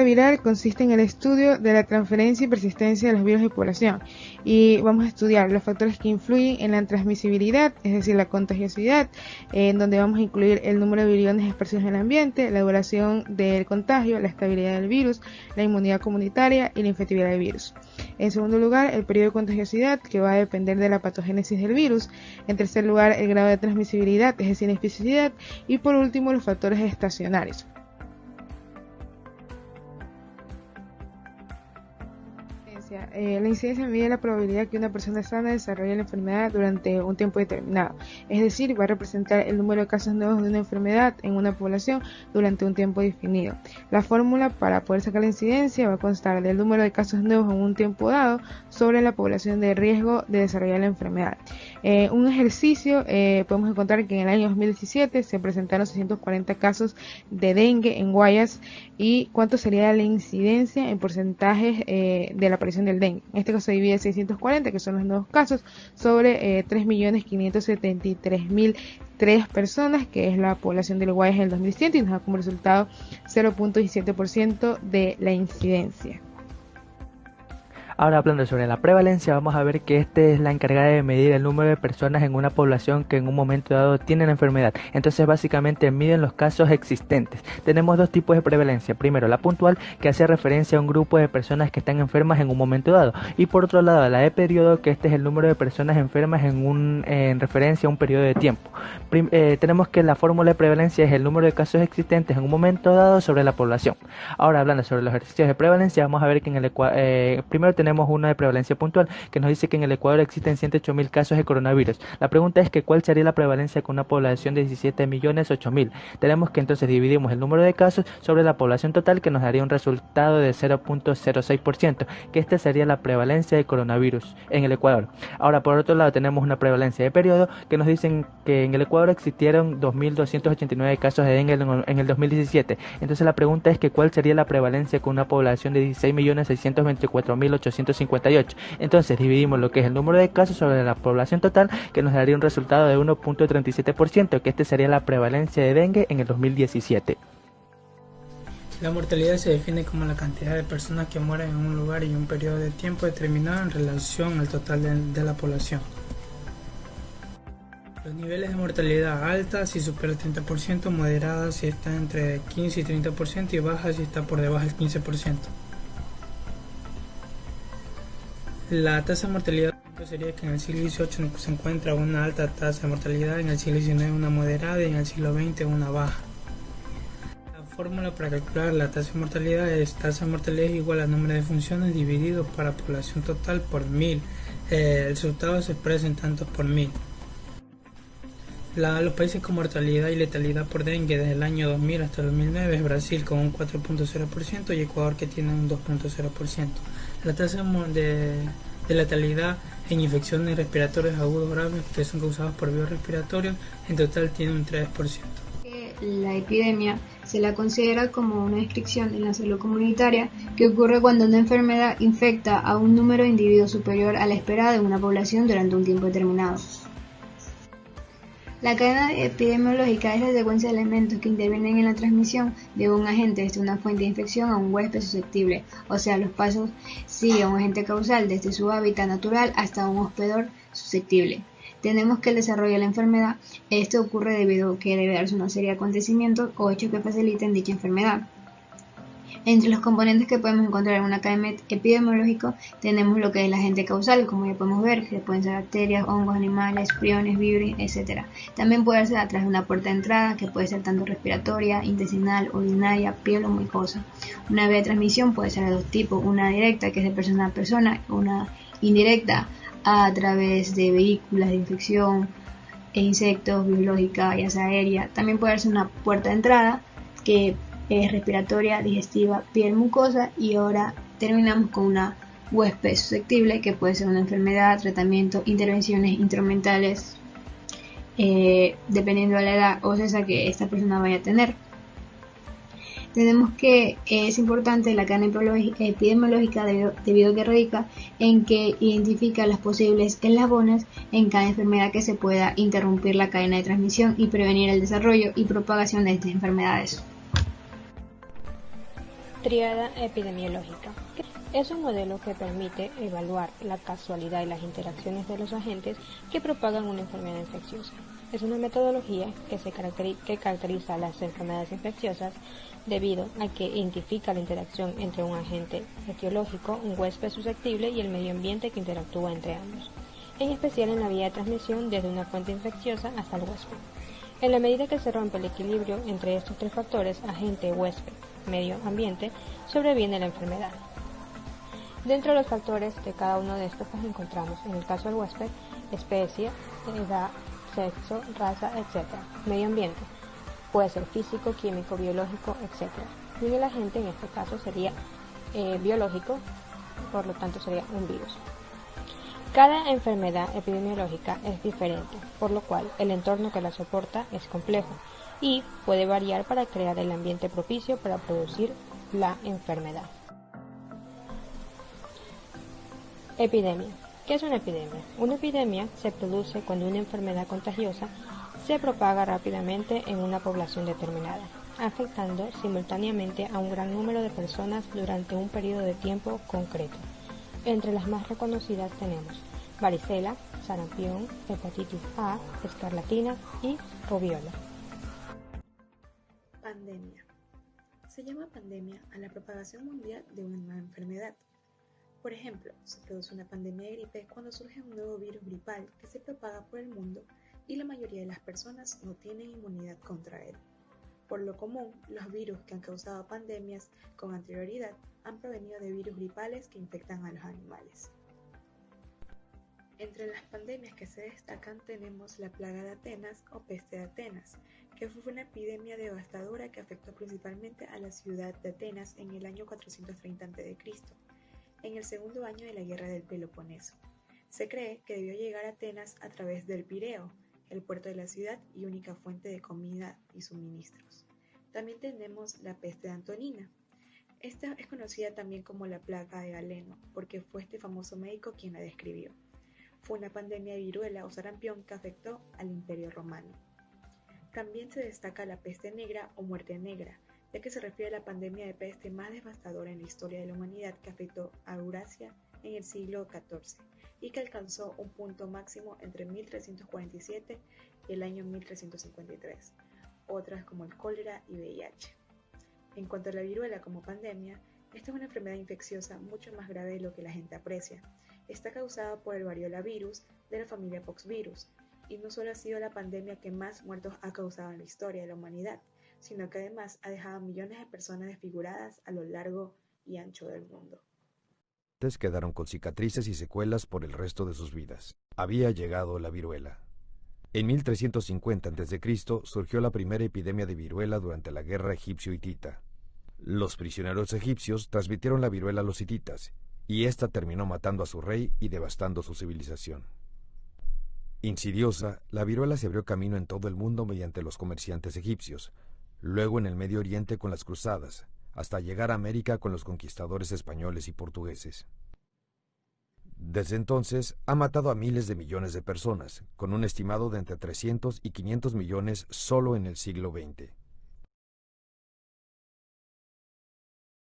viral consiste en el estudio de la transferencia y persistencia de los virus de población, y vamos a estudiar los factores que influyen en la transmisibilidad, es decir, la contagiosidad, en donde vamos a incluir el número de viriones esparcidos en el ambiente, la duración del contagio, la estabilidad del virus, la inmunidad comunitaria y la infectividad del virus. En segundo lugar, el periodo de contagiosidad, que va a depender de la patogénesis del virus. En tercer lugar, el grado de transmisibilidad, es decir, la especificidad. Y por último, los factores estacionarios. La incidencia mide la probabilidad que una persona sana desarrolle la enfermedad durante un tiempo determinado, es decir, va a representar el número de casos nuevos de una enfermedad en una población durante un tiempo definido. La fórmula para poder sacar la incidencia va a constar del número de casos nuevos en un tiempo dado sobre la población de riesgo de desarrollar la enfermedad. Un ejercicio, podemos encontrar que en el año 2017 se presentaron 640 casos de dengue en Guayas. ¿Y cuánto sería la incidencia en porcentajes de la aparición del dengue? En este caso se divide 640, que son los nuevos casos, sobre 3.573.003 personas, que es la población del Guayas en el 2017, y nos da como resultado 0.17% de la incidencia. Ahora, hablando sobre la prevalencia, vamos a ver que esta es la encargada de medir el número de personas en una población que en un momento dado tienen la enfermedad. Entonces, básicamente miden los casos existentes. Tenemos dos tipos de prevalencia. Primero, la puntual, que hace referencia a un grupo de personas que están enfermas en un momento dado. Y por otro lado, la de periodo, que este es el número de personas enfermas en referencia a un periodo de tiempo. Tenemos que la fórmula de prevalencia es el número de casos existentes en un momento dado sobre la población. Ahora, hablando sobre los ejercicios de prevalencia, vamos a ver que en el primero tenemos una de prevalencia puntual, que nos dice que en el Ecuador existen 108.000 casos de coronavirus. La pregunta es que ¿cuál sería la prevalencia con una población de 17.008.000? Tenemos que entonces dividimos el número de casos sobre la población total, que nos daría un resultado de 0.06%, que esta sería la prevalencia de coronavirus en el Ecuador. Ahora, por otro lado, tenemos una prevalencia de periodo, que nos dicen que en el Ecuador existieron 2.289 casos de dengue en el 2017. Entonces la pregunta es que ¿cuál sería la prevalencia con una población de 16.624.858? Entonces dividimos lo que es el número de casos sobre la población total, que nos daría un resultado de 1.37%, que este sería la prevalencia de dengue en el 2017. La mortalidad se define como la cantidad de personas que mueren en un lugar y un periodo de tiempo determinado en relación al total de la población. Los niveles de mortalidad alta si supera el 30%, moderada si está entre 15 y 30% y baja si está por debajo del 15%. La tasa de mortalidad sería que en el siglo XVIII se encuentra una alta tasa de mortalidad, en el siglo XIX una moderada y en el siglo XX una baja. La fórmula para calcular la tasa de mortalidad es tasa de mortalidad es igual al número de funciones dividido por la población total por 1000. El resultado se expresa en tantos por 1000. Los países con mortalidad y letalidad por dengue desde el año 2000 hasta el 2009 es Brasil con un 4.0% y Ecuador, que tiene un 2.0%. La tasa de letalidad en infecciones respiratorias agudas graves que son causadas por virus respiratorios en total tiene un 3%. La epidemia se la considera como una restricción en la salud comunitaria que ocurre cuando una enfermedad infecta a un número de individuos superior a la esperada en una población durante un tiempo determinado. La cadena epidemiológica es la secuencia de elementos que intervienen en la transmisión de un agente desde una fuente de infección a un huésped susceptible, o sea, los pasos siguen un agente causal desde su hábitat natural hasta un hospedador susceptible. Tenemos que el desarrollo de la enfermedad, esto ocurre debido a que debe darse una serie de acontecimientos o hechos que faciliten dicha enfermedad. Entre los componentes que podemos encontrar en una cadena epidemiológica tenemos lo que es el agente causal, como ya podemos ver, que pueden ser bacterias, hongos, animales, priones, virus, etc. También puede ser a través de una puerta de entrada, que puede ser tanto respiratoria, intestinal, urinaria, piel o mucosa. Una vía de transmisión puede ser de dos tipos, una directa, que es de persona a persona, una indirecta, a través de vehículos de infección, insectos, biológica, ya sea aérea. También puede ser una puerta de entrada, que es respiratoria, digestiva, piel, mucosa, y ahora terminamos con una huésped susceptible, que puede ser una enfermedad, tratamiento, intervenciones instrumentales, dependiendo de la edad o cesa que esta persona vaya a tener. Tenemos que es importante la cadena epidemiológica debido a que radica en que identifica las posibles eslabones en cada enfermedad que se pueda interrumpir la cadena de transmisión y prevenir el desarrollo y propagación de estas enfermedades. Tríada epidemiológica. Es un modelo que permite evaluar la casualidad y las interacciones de los agentes que propagan una enfermedad infecciosa. Es una metodología que caracteriza a las enfermedades infecciosas debido a que identifica la interacción entre un agente etiológico, un huésped susceptible y el medio ambiente que interactúa entre ambos, en especial en la vía de transmisión desde una fuente infecciosa hasta el huésped. En la medida que se rompe el equilibrio entre estos tres factores, agente, huésped, medio ambiente, sobreviene la enfermedad. Dentro de los factores de cada uno de estos encontramos, en el caso del huésped, especie, edad, sexo, raza, etc. Medio ambiente, puede ser físico, químico, biológico, etc. Y el agente en este caso sería biológico, por lo tanto sería un virus. Cada enfermedad epidemiológica es diferente, por lo cual el entorno que la soporta es complejo y puede variar para crear el ambiente propicio para producir la enfermedad. Epidemia. ¿Qué es una epidemia? Una epidemia se produce cuando una enfermedad contagiosa se propaga rápidamente en una población determinada, afectando simultáneamente a un gran número de personas durante un periodo de tiempo concreto. Entre las más reconocidas tenemos varicela, sarampión, hepatitis A, escarlatina y rubiola. Pandemia. Se llama pandemia a la propagación mundial de una nueva enfermedad. Por ejemplo, se produce una pandemia de gripe cuando surge un nuevo virus gripal que se propaga por el mundo y la mayoría de las personas no tienen inmunidad contra él. Por lo común, los virus que han causado pandemias con anterioridad han provenido de virus gripales que infectan a los animales. Entre las pandemias que se destacan tenemos la plaga de Atenas o peste de Atenas, que fue una epidemia devastadora que afectó principalmente a la ciudad de Atenas en el año 430 a.C., en el segundo año de la guerra del Peloponeso. Se cree que debió llegar a Atenas a través del Pireo, el puerto de la ciudad y única fuente de comida y suministros. También tenemos la peste de Antonina. Esta es conocida también como la plaga de Galeno, porque fue este famoso médico quien la describió. Fue una pandemia de viruela o sarampión que afectó al Imperio Romano. También se destaca la peste negra o muerte negra, ya que se refiere a la pandemia de peste más devastadora en la historia de la humanidad que afectó a Eurasia en el siglo XIV y que alcanzó un punto máximo entre 1347 y el año 1353, otras como el cólera y VIH. En cuanto a la viruela como pandemia, esta es una enfermedad infecciosa mucho más grave de lo que la gente aprecia. Está causada por el variola virus de la familia Poxvirus, y no solo ha sido la pandemia que más muertos ha causado en la historia de la humanidad, sino que además ha dejado a millones de personas desfiguradas a lo largo y ancho del mundo. Quedaron con cicatrices y secuelas por el resto de sus vidas. Había llegado la viruela. En 1350 a.C. surgió la primera epidemia de viruela durante la guerra egipcio-hitita. Los prisioneros egipcios transmitieron la viruela a los hititas, y ésta terminó matando a su rey y devastando su civilización. Insidiosa, la viruela se abrió camino en todo el mundo mediante los comerciantes egipcios, luego en el Medio Oriente con las cruzadas, hasta llegar a América con los conquistadores españoles y portugueses. Desde entonces ha matado a miles de millones de personas, con un estimado de entre 300 y 500 millones solo en el siglo XX.